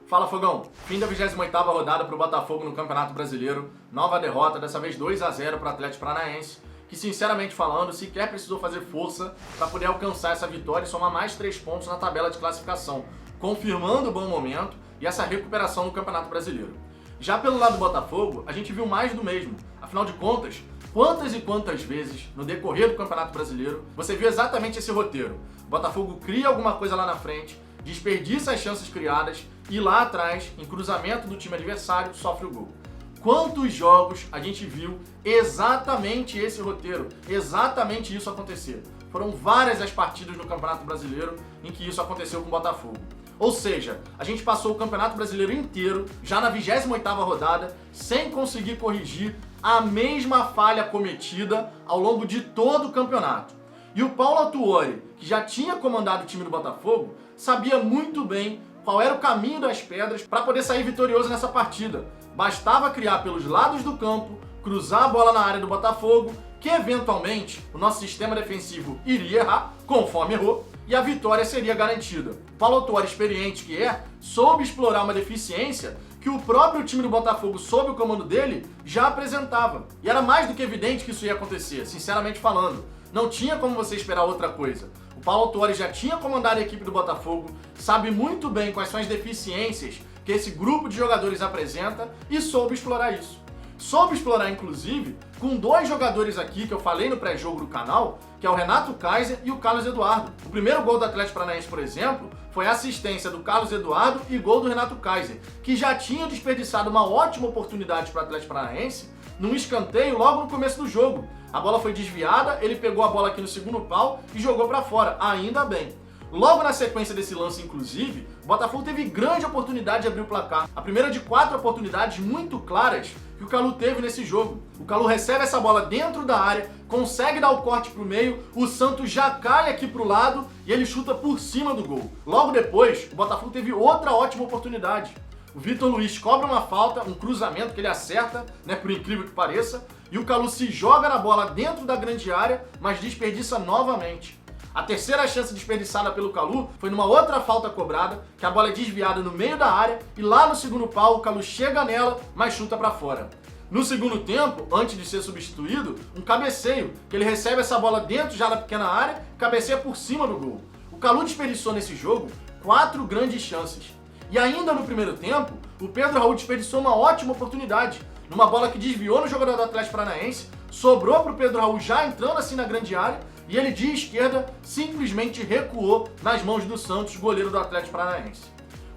Fala, Fogão! Fim da 28ª rodada para o Botafogo no Campeonato Brasileiro. Nova derrota, dessa vez 2-0 para o Atlético Paranaense, que, sinceramente falando, sequer precisou fazer força para poder alcançar essa vitória e somar mais 3 pontos na tabela de classificação, confirmando o bom momento e essa recuperação no Campeonato Brasileiro. Já pelo lado do Botafogo, a gente viu mais do mesmo. Afinal de contas, quantas e quantas vezes, no decorrer do Campeonato Brasileiro, você viu exatamente esse roteiro? O Botafogo cria alguma coisa lá na frente, desperdiça as chances criadas e lá atrás, em cruzamento do time adversário, sofre o gol. Quantos jogos a gente viu exatamente esse roteiro, exatamente isso acontecer? Foram várias as partidas no Campeonato Brasileiro em que isso aconteceu com o Botafogo. Ou seja, a gente passou o Campeonato Brasileiro inteiro, já na 28ª rodada, sem conseguir corrigir a mesma falha cometida ao longo de todo o campeonato. E o Paulo Autuori, que já tinha comandado o time do Botafogo, sabia muito bem qual era o caminho das pedras para poder sair vitorioso nessa partida. Bastava criar pelos lados do campo, cruzar a bola na área do Botafogo, que eventualmente o nosso sistema defensivo iria errar, conforme errou, e a vitória seria garantida. Paulo Autuori, experiente que é, soube explorar uma deficiência que o próprio time do Botafogo, sob o comando dele, já apresentava. E era mais do que evidente que isso ia acontecer, sinceramente falando. Não tinha como você esperar outra coisa. O Paulo Autuori já tinha comandado a equipe do Botafogo, sabe muito bem quais são as deficiências que esse grupo de jogadores apresenta e soube explorar isso. Soube explorar, inclusive, com 2 jogadores aqui que eu falei no pré-jogo do canal, que é o Renato Kaiser e o Carlos Eduardo. O primeiro gol do Atlético Paranaense, por exemplo, foi a assistência do Carlos Eduardo e gol do Renato Kaiser, que já tinha desperdiçado uma ótima oportunidade para o Atlético Paranaense num escanteio logo no começo do jogo. A bola foi desviada, ele pegou a bola aqui no segundo pau e jogou para fora, ainda bem. Logo na sequência desse lance, inclusive, o Botafogo teve grande oportunidade de abrir o placar. A primeira de 4 oportunidades muito claras que o Calu teve nesse jogo. O Calu recebe essa bola dentro da área, consegue dar o corte pro meio, o Santos já cai aqui pro lado e ele chuta por cima do gol. Logo depois, o Botafogo teve outra ótima oportunidade. O Vitor Luiz cobra uma falta, um cruzamento que ele acerta, por incrível que pareça, e o Calu se joga na bola dentro da grande área, mas desperdiça novamente. A terceira chance desperdiçada pelo Calu foi numa outra falta cobrada, que a bola é desviada no meio da área e lá no segundo pau o Calu chega nela, mas chuta para fora. No segundo tempo, antes de ser substituído, um cabeceio, que ele recebe essa bola dentro já da pequena área, cabeceia por cima do gol. O Calu desperdiçou nesse jogo 4 grandes chances. E ainda no primeiro tempo, o Pedro Raul desperdiçou uma ótima oportunidade, numa bola que desviou no jogador do Atlético Paranaense, sobrou para o Pedro Raul já entrando assim na grande área, e ele de esquerda simplesmente recuou nas mãos do Santos, goleiro do Atlético Paranaense.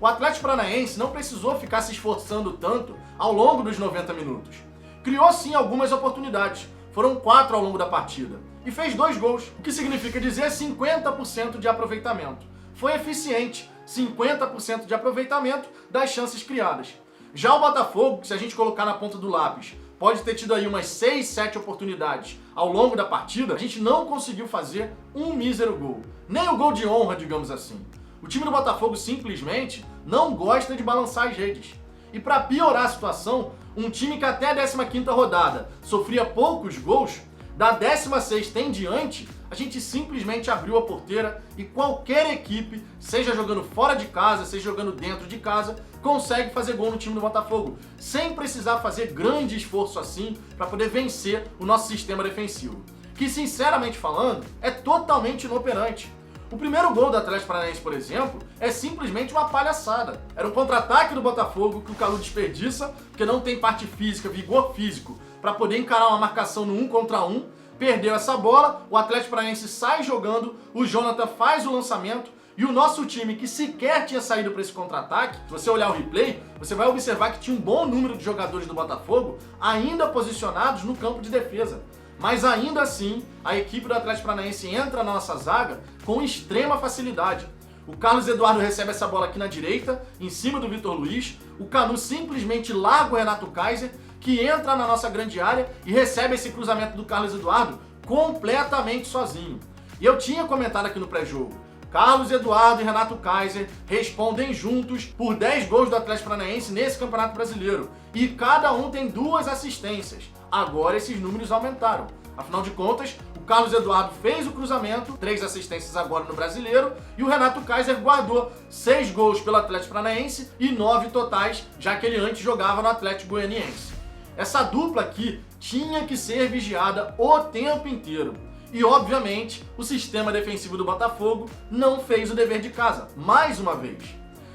O Atlético Paranaense não precisou ficar se esforçando tanto ao longo dos 90 minutos. Criou sim algumas oportunidades, foram 4 ao longo da partida, e fez 2 gols, o que significa dizer 50% de aproveitamento. Foi eficiente, 50% de aproveitamento das chances criadas. Já o Botafogo, se a gente colocar na ponta do lápis, pode ter tido aí umas 6, 7 oportunidades ao longo da partida, a gente não conseguiu fazer um mísero gol. Nem o gol de honra, digamos assim. O time do Botafogo simplesmente não gosta de balançar as redes. E para piorar a situação, um time que até a 15ª rodada sofria poucos gols, da 16ª em diante, a gente simplesmente abriu a porteira e qualquer equipe, seja jogando fora de casa, seja jogando dentro de casa, consegue fazer gol no time do Botafogo, sem precisar fazer grande esforço assim para poder vencer o nosso sistema defensivo, que, sinceramente falando, é totalmente inoperante. O primeiro gol do Atlético Paranaense, por exemplo, é simplesmente uma palhaçada. Era um contra-ataque do Botafogo que o Calu desperdiça, porque não tem parte física, vigor físico, para poder encarar uma marcação no 1 contra 1, perdeu essa bola, o Atlético Paranaense sai jogando, o Jonathan faz o lançamento e o nosso time, que sequer tinha saído para esse contra-ataque, se você olhar o replay, você vai observar que tinha um bom número de jogadores do Botafogo ainda posicionados no campo de defesa. Mas ainda assim, a equipe do Atlético Paranaense entra na nossa zaga com extrema facilidade. O Carlos Eduardo recebe essa bola aqui na direita, em cima do Vitor Luiz, o Canu simplesmente larga o Renato Kaiser, que entra na nossa grande área e recebe esse cruzamento do Carlos Eduardo completamente sozinho. E eu tinha comentado aqui no pré-jogo, Carlos Eduardo e Renato Kaiser respondem juntos por 10 gols do Atlético Paranaense nesse Campeonato Brasileiro, e cada um tem 2 assistências. Agora esses números aumentaram. Afinal de contas, o Carlos Eduardo fez o cruzamento, 3 assistências agora no Brasileiro, e o Renato Kaiser guardou 6 gols pelo Atlético Paranaense e 9 totais, já que ele antes jogava no Atlético Goianiense. Essa dupla aqui tinha que ser vigiada o tempo inteiro. E, obviamente, o sistema defensivo do Botafogo não fez o dever de casa, mais uma vez.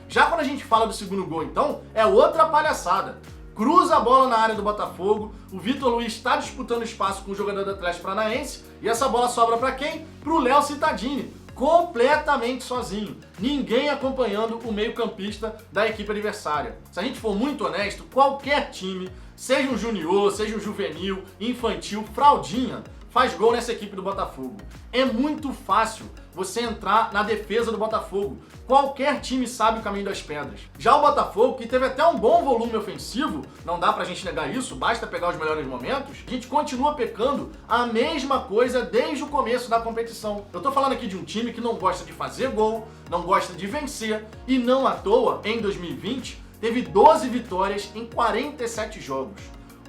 Já quando a gente fala do segundo gol, então, é outra palhaçada. Cruza a bola na área do Botafogo, o Vitor Luiz está disputando espaço com o jogador do Atlético Paranaense, e essa bola sobra para quem? Para o Léo Cittadini, completamente sozinho. Ninguém acompanhando o meio-campista da equipe adversária. Se a gente for muito honesto, qualquer time, seja um junior, seja um juvenil, infantil, fraldinha, faz gol nessa equipe do Botafogo. É muito fácil você entrar na defesa do Botafogo. Qualquer time sabe o caminho das pedras. Já o Botafogo, que teve até um bom volume ofensivo, não dá pra gente negar isso, basta pegar os melhores momentos, a gente continua pecando a mesma coisa desde o começo da competição. Eu tô falando aqui de um time que não gosta de fazer gol, não gosta de vencer, e não à toa, em 2020, teve 12 vitórias em 47 jogos.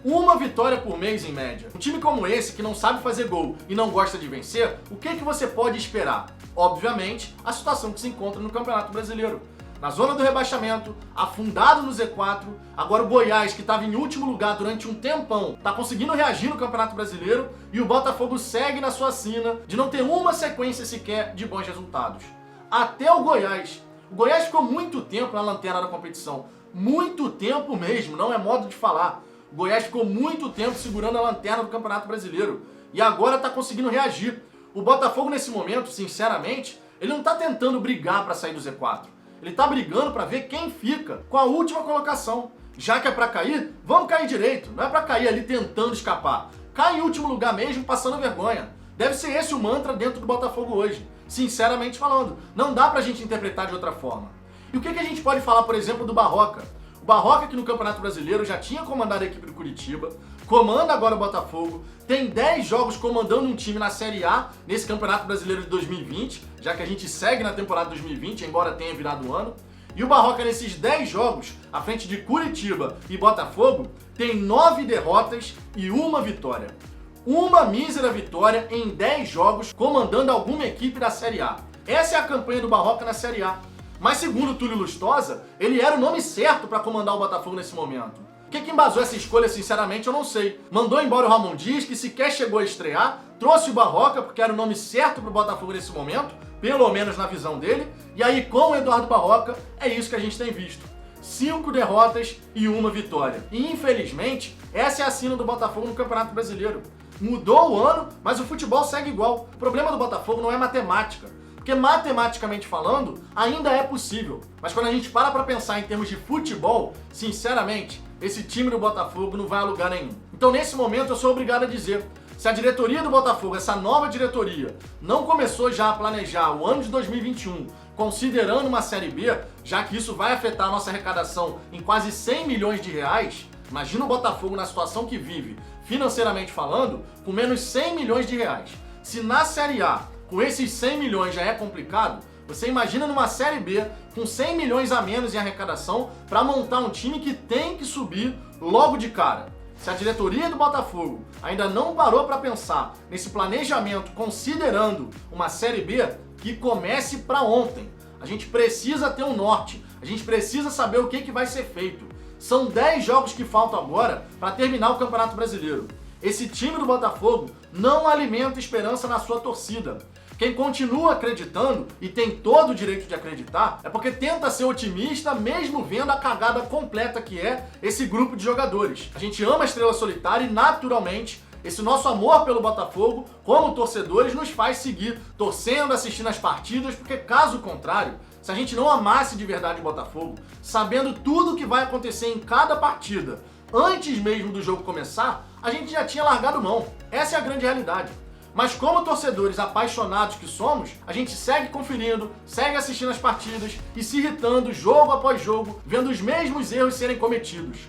Uma vitória por mês em média. Um time como esse, que não sabe fazer gol e não gosta de vencer, o que você pode esperar? Obviamente, a situação que se encontra no Campeonato Brasileiro. Na zona do rebaixamento, afundado no Z4, agora o Goiás, que estava em último lugar durante um tempão, está conseguindo reagir no Campeonato Brasileiro, e o Botafogo segue na sua sina de não ter uma sequência sequer de bons resultados. Até o Goiás. O Goiás ficou muito tempo na lanterna da competição. Muito tempo mesmo, não é modo de falar. O Goiás ficou muito tempo segurando a lanterna do Campeonato Brasileiro e agora está conseguindo reagir. O Botafogo, nesse momento, sinceramente, ele não está tentando brigar para sair do Z4. Ele está brigando para ver quem fica com a última colocação. Já que é para cair, vamos cair direito. Não é para cair ali tentando escapar. Cai em último lugar mesmo, passando vergonha. Deve ser esse o mantra dentro do Botafogo hoje. Sinceramente falando, não dá pra gente interpretar de outra forma. E o que a gente pode falar, por exemplo, do Barroca? O Barroca, que no Campeonato Brasileiro já tinha comandado a equipe do Curitiba, comanda agora o Botafogo, tem 10 jogos comandando um time na Série A nesse Campeonato Brasileiro de 2020, já que a gente segue na temporada 2020, embora tenha virado o ano. E o Barroca, nesses 10 jogos, à frente de Curitiba e Botafogo, tem 9 derrotas e 1 vitória. Uma mísera vitória em 10 jogos comandando alguma equipe da Série A. Essa é a campanha do Barroca na Série A. Mas segundo o Túlio Lustosa, ele era o nome certo para comandar o Botafogo nesse momento. O que embasou essa escolha, sinceramente, eu não sei. Mandou embora o Ramon Dias, que sequer chegou a estrear, trouxe o Barroca, porque era o nome certo para o Botafogo nesse momento, pelo menos na visão dele, e aí com o Eduardo Barroca, é isso que a gente tem visto. 5 derrotas e 1 vitória. E infelizmente, essa é a sina do Botafogo no Campeonato Brasileiro. Mudou o ano, mas o futebol segue igual. O problema do Botafogo não é matemática. Porque matematicamente falando, ainda é possível. Mas quando a gente para pensar em termos de futebol, sinceramente, esse time do Botafogo não vai a lugar nenhum. Então nesse momento eu sou obrigado a dizer, se a diretoria do Botafogo, essa nova diretoria, não começou já a planejar o ano de 2021, considerando uma Série B, já que isso vai afetar a nossa arrecadação em quase 100 milhões de reais, imagina o Botafogo na situação que vive, financeiramente falando, com menos 100 milhões de reais. Se na Série A, com esses 100 milhões já é complicado, você imagina numa Série B com 100 milhões a menos em arrecadação para montar um time que tem que subir logo de cara. Se a diretoria do Botafogo ainda não parou para pensar nesse planejamento considerando uma Série B, que comece para ontem. A gente precisa ter um norte, a gente precisa saber o que vai ser feito. São 10 jogos que faltam agora para terminar o Campeonato Brasileiro. Esse time do Botafogo não alimenta esperança na sua torcida. Quem continua acreditando, e tem todo o direito de acreditar, é porque tenta ser otimista mesmo vendo a cagada completa que é esse grupo de jogadores. A gente ama a Estrela Solitária e, naturalmente, esse nosso amor pelo Botafogo, como torcedores, nos faz seguir torcendo, assistindo as partidas, porque caso contrário, se a gente não amasse de verdade o Botafogo, sabendo tudo o que vai acontecer em cada partida, antes mesmo do jogo começar, a gente já tinha largado mão. Essa é a grande realidade. Mas como torcedores apaixonados que somos, a gente segue conferindo, segue assistindo as partidas e se irritando jogo após jogo, vendo os mesmos erros serem cometidos.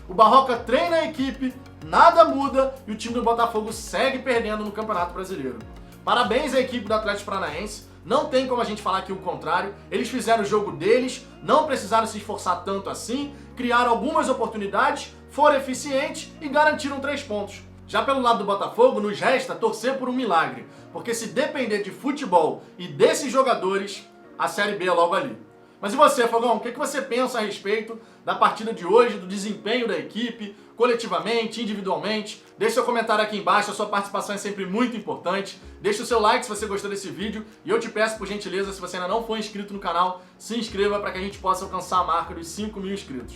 O Barroca treina a equipe, nada muda e o time do Botafogo segue perdendo no Campeonato Brasileiro. Parabéns à equipe do Atlético Paranaense, não tem como a gente falar aqui o contrário, eles fizeram o jogo deles, não precisaram se esforçar tanto assim, criaram algumas oportunidades, foram eficientes e garantiram 3 pontos. Já pelo lado do Botafogo, nos resta torcer por um milagre, porque se depender de futebol e desses jogadores, a Série B é logo ali. Mas e você, Fogão? O que você pensa a respeito da partida de hoje, do desempenho da equipe, coletivamente, individualmente? Deixe seu comentário aqui embaixo, a sua participação é sempre muito importante. Deixe o seu like se você gostou desse vídeo e eu te peço, por gentileza, se você ainda não for inscrito no canal, se inscreva para que a gente possa alcançar a marca dos 5 mil inscritos.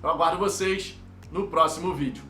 Eu aguardo vocês no próximo vídeo.